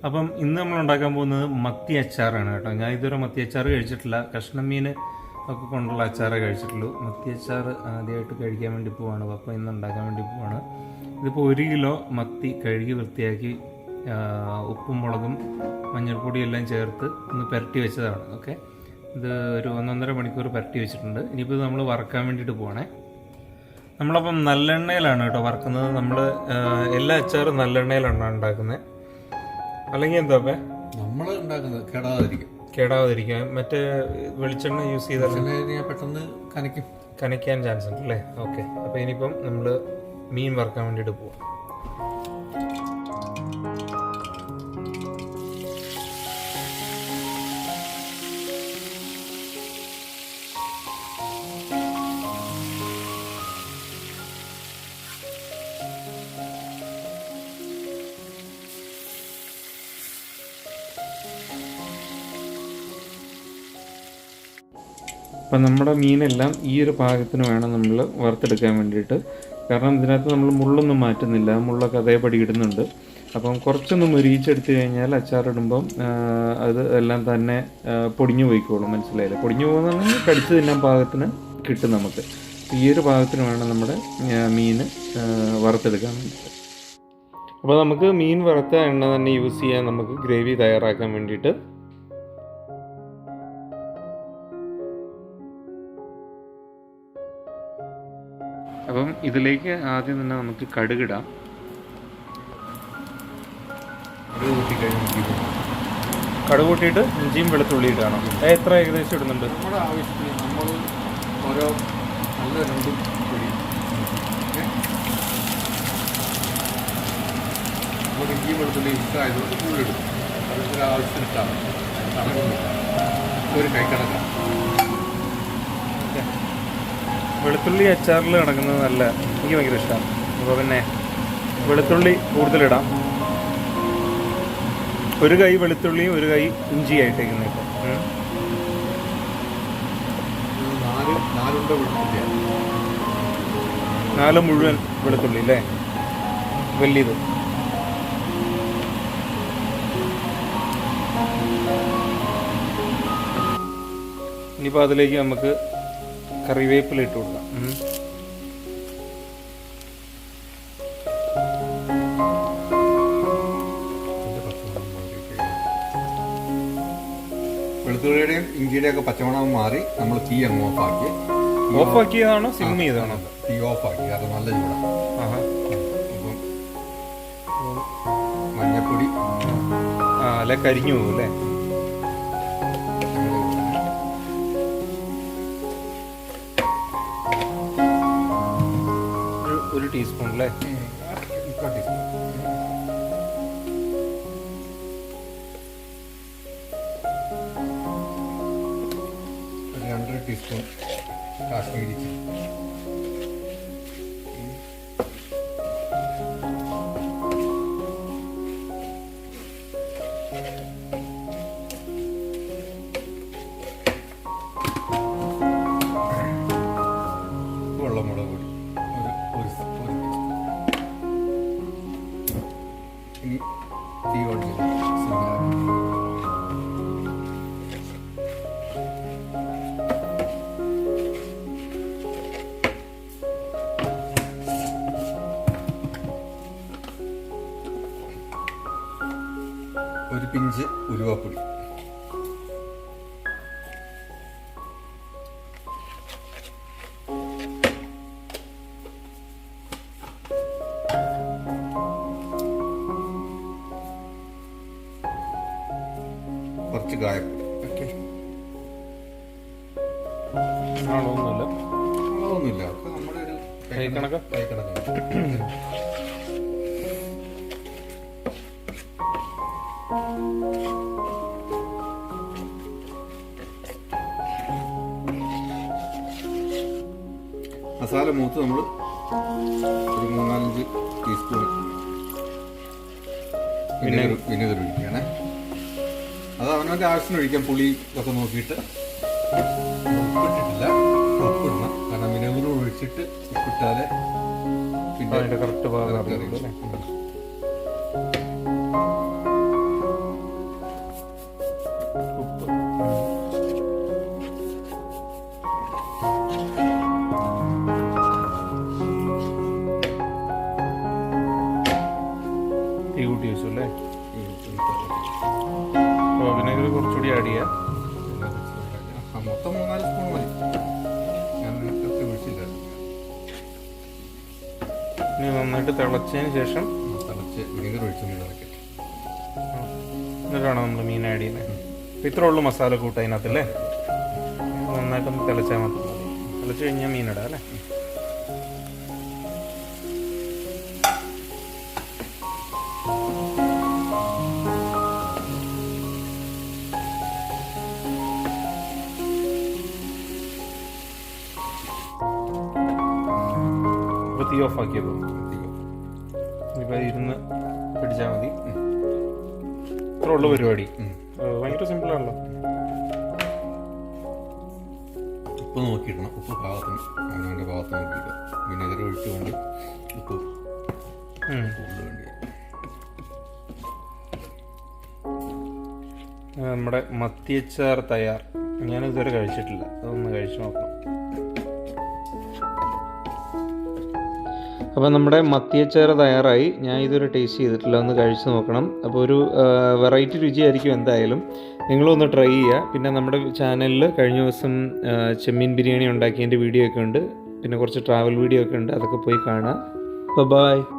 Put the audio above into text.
അപ്പം ഇന്ന് നമ്മൾ ഉണ്ടാക്കാൻ പോകുന്നത് മത്തി അച്ചാറാണ് കേട്ടോ. ഞാൻ ഇതുവരെ മത്തി അച്ചാർ കഴിച്ചിട്ടില്ല. കഷ്ണം മീൻ ഒക്കെ കൊണ്ടുള്ള അച്ചാറേ കഴിച്ചിട്ടുള്ളൂ. മത്തി അച്ചാർ ആദ്യമായിട്ട് കഴിക്കാൻ വേണ്ടി പോവാണ്. അപ്പം ഇന്ന് ഉണ്ടാക്കാൻ വേണ്ടി പോവാണ്. ഇതിപ്പോൾ 1 കിലോ മത്തി കഴുകി വൃത്തിയാക്കി ഉപ്പും മുളകും മഞ്ഞൾപ്പൊടിയും എല്ലാം ചേർത്ത് ഒന്ന് പുരട്ടി വെച്ചതാണ്. ഓക്കെ, ഇത് ഒരു 1.5 മണിക്കൂർ പുരട്ടി വെച്ചിട്ടുണ്ട്. ഇനിയിപ്പോൾ നമ്മൾ വറക്കാൻ വേണ്ടിയിട്ട് പോവാണേ. നമ്മളപ്പം നല്ലെണ്ണയിലാണ് കേട്ടോ വറക്കുന്നത്. നമ്മൾ എല്ലാ അച്ചാറും നല്ലെണ്ണയിലാണ് ഉണ്ടാക്കുന്നത്. അല്ലെങ്കിൽ എന്താ നമ്മൾ ഉണ്ടാക്കുന്നത് കേടാവാതിരിക്കാൻ മറ്റേ വെളിച്ചെണ്ണ യൂസ് ചെയ്താൽ പെട്ടെന്ന് കനയ്ക്കാൻ ചാൻസ് ഉണ്ട് അല്ലേ? ഓക്കെ, അപ്പോൾ ഇനിയിപ്പം നമ്മൾ മീൻ വറക്കാൻ വേണ്ടിയിട്ട് പോവാം. അപ്പം നമ്മുടെ മീനെല്ലാം ഈ ഒരു പാകത്തിന് വേണം നമ്മൾ വറുത്തെടുക്കാൻ വേണ്ടിയിട്ട്. കാരണം ഇതിനകത്ത് നമ്മൾ മുള്ളൊന്നും മാറ്റുന്നില്ല, മുള്ളൊക്കെ അതേപടി ഇടുന്നുണ്ട്. അപ്പം കുറച്ചൊന്ന് മുരിയിച്ചെടുത്ത് കഴിഞ്ഞാൽ അച്ചാറിടുമ്പം അത് എല്ലാം തന്നെ പൊടിഞ്ഞു പോയിക്കോളും. മനസ്സിലായില്ലേ? പൊടിഞ്ഞു പോകുന്നുണ്ടെങ്കിൽ കടിച്ച് തിന്നാൻ പാകത്തിന് കിട്ടും നമുക്ക്. ഈ ഒരു പാകത്തിന് വേണം നമ്മുടെ മീൻ വറുത്തെടുക്കാൻ വേണ്ടിയിട്ട്. അപ്പോൾ നമുക്ക് മീൻ വറുത്ത എണ്ണ തന്നെ യൂസ് ചെയ്യാൻ നമുക്ക് ഗ്രേവി തയ്യാറാക്കാൻ വേണ്ടിയിട്ട്. അപ്പം ഇതിലേക്ക് ആദ്യം തന്നെ നമുക്ക് കടുകിടാം. കടുക് കൂട്ടിയിട്ട് ഇഞ്ചിയും വെളുത്തുള്ളി ഇടണം. എത്ര ഏകദേശം ഇടുന്നുണ്ട്? നമ്മുടെ ആവശ്യത്തിന് നമ്മൾ ഓരോ നല്ല 2 പൊടി നമ്മൾ ഇഞ്ചിയും വെളുത്തുള്ളി ഇഷ്ടമായതുകൊണ്ട് കൂടുതലിടും. അതൊരു ആവശ്യത്തിനിട്ടാണ് കണക്കൊന്നുമില്ല, ഒരു കൈക്കണക്കാണ്. വെളുത്തുള്ളി അച്ചാറിൽ കിടക്കുന്നത് നല്ല, എനിക്ക് ഭയങ്കര ഇഷ്ടമാണ്. അപ്പോൾ പിന്നെ വെളുത്തുള്ളി കൂടുതലിടാം. 1 കൈ വെളുത്തുള്ളിയും 1 കൈ ഇഞ്ചിയായിട്ടേക്കുന്നത്. ഇപ്പം 4 മുഴുവൻ വെളുത്തുള്ളി അല്ലേ, വലിയത്. ഇനിയിപ്പോൾ അതിലേക്ക് നമുക്ക് കറിവേപ്പില ഇട്ട് കൊടുക്കാം. വെളുത്തുള്ളിയുടെയും ഇഞ്ചിയുടെയും ഒക്കെ പച്ചമണം മാറി നമ്മൾ തീ അങ്ങ് ഓഫാക്കിയതാണോ സിം ചെയ്താണോ? തീ ഓഫാക്കി, അത് നല്ല ചൂടാണ്. അപ്പം മഞ്ഞപ്പൊടി അല്ലെ കരിഞ്ഞു പോകും അല്ലേ? ഒരു ടീസ്പൂൺ അല്ലേ? 1/4 ടീസ്പൂൺ. ഒരു 2.5 ടീസ്പൂൺ കാശ്മീരി ചില്ലി. വെള്ളമുളക് പൊടി തീ ഓൺ ഒരു പിഞ്ച് ഉലുവപ്പൊടി, കുറച്ച് കായപ്പൊടി. ഓക്കെ, അളവൊന്നുമില്ല, ഒക്കെ നമ്മുടെ ഒരു കൈക്കണക്ക്. മസാല മൂത്ത് നമ്മൾ ഒരു 3-4 ടീസ്പൂൺ വിനെഗർ ഒഴിക്കുകയാണേ. അത് അവനവൻ്റെ ആവശ്യത്തിന് ഒഴിക്കാം. പുളി ഒക്കെ നോക്കിയിട്ട്. ഉപ്പിട്ടിട്ടില്ല, ഉപ്പിടണം. കാരണം വിനെഗർ ഒഴിച്ചിട്ട് ഉപ്പിട്ടാൽ പിന്നെ കറക്റ്റ് ഭാഗം. അപ്പോൾ വിനെഗർ കുറച്ചുകൂടി ആഡ് ചെയ്യാം. മൊത്തം 3-4 സ്പൂൺ മതി. ഞാൻ നേരത്തെ ഒഴിച്ചില്ല. ഇനി നന്നായിട്ട് തിളച്ചതിന് ശേഷം തിളച്ച് വിനെഗർ ഒഴിച്ചൊന്ന് തിളക്കട്ടെ. എന്നിട്ടാണ് നമ്മൾ മീൻ ആഡ് ചെയ്യുന്നത്. അപ്പോൾ ഇത്രേ ഉള്ളൂ മസാല കൂട്ട് അതിനകത്തല്ലേ. നന്നായിട്ടൊന്ന് തിളച്ചാൽ മാത്രം മതി. തിളച്ച് കഴിഞ്ഞാൽ മീനിടാം അല്ലേ. അപ്പോൾ തീ ഓഫ് ആക്കിയപ്പോൾ ഇപ്പോൾ ഇരുന്ന് പിടിച്ചാൽ മതി. ഇത്ര ഉള്ളു പരിപാടി. ഭയങ്കര സിമ്പിളാണല്ലോ. ഉപ്പ് നോക്കിയിടണം. ഉപ്പ് പാകത്തിന് അവനവൻ്റെ പാകത്തിന് നോക്കിയിട്ട് വിനെഗർ ഒഴിച്ചുകൊണ്ട് ഉപ്പ് കൂടുതൽ വേണ്ടി. നമ്മുടെ മത്തിയച്ചാർ തയ്യാർ. ഞാനിതുവരെ കഴിച്ചിട്ടില്ല, അതൊന്ന് കഴിച്ചു നോക്കണം. അപ്പോൾ നമ്മുടെ മത്തിയച്ചാറ് തയ്യാറായി. ഞാൻ ഇതുവരെ ടേസ്റ്റ് ചെയ്തിട്ടില്ല, ഒന്ന് കഴിച്ച് നോക്കണം. അപ്പോൾ ഒരു വെറൈറ്റി രുചിയായിരിക്കും എന്തായാലും. നിങ്ങളൊന്ന് ട്രൈ ചെയ്യുക. പിന്നെ നമ്മുടെ ചാനലിൽ കഴിഞ്ഞ ദിവസം ചെമ്മീൻ ബിരിയാണി ഉണ്ടാക്കിയതിൻ്റെ വീഡിയോ ഒക്കെ ഉണ്ട്. പിന്നെ കുറച്ച് ട്രാവൽ വീഡിയോ ഒക്കെ ഉണ്ട്, അതൊക്കെ പോയി കാണുക. ബൈ.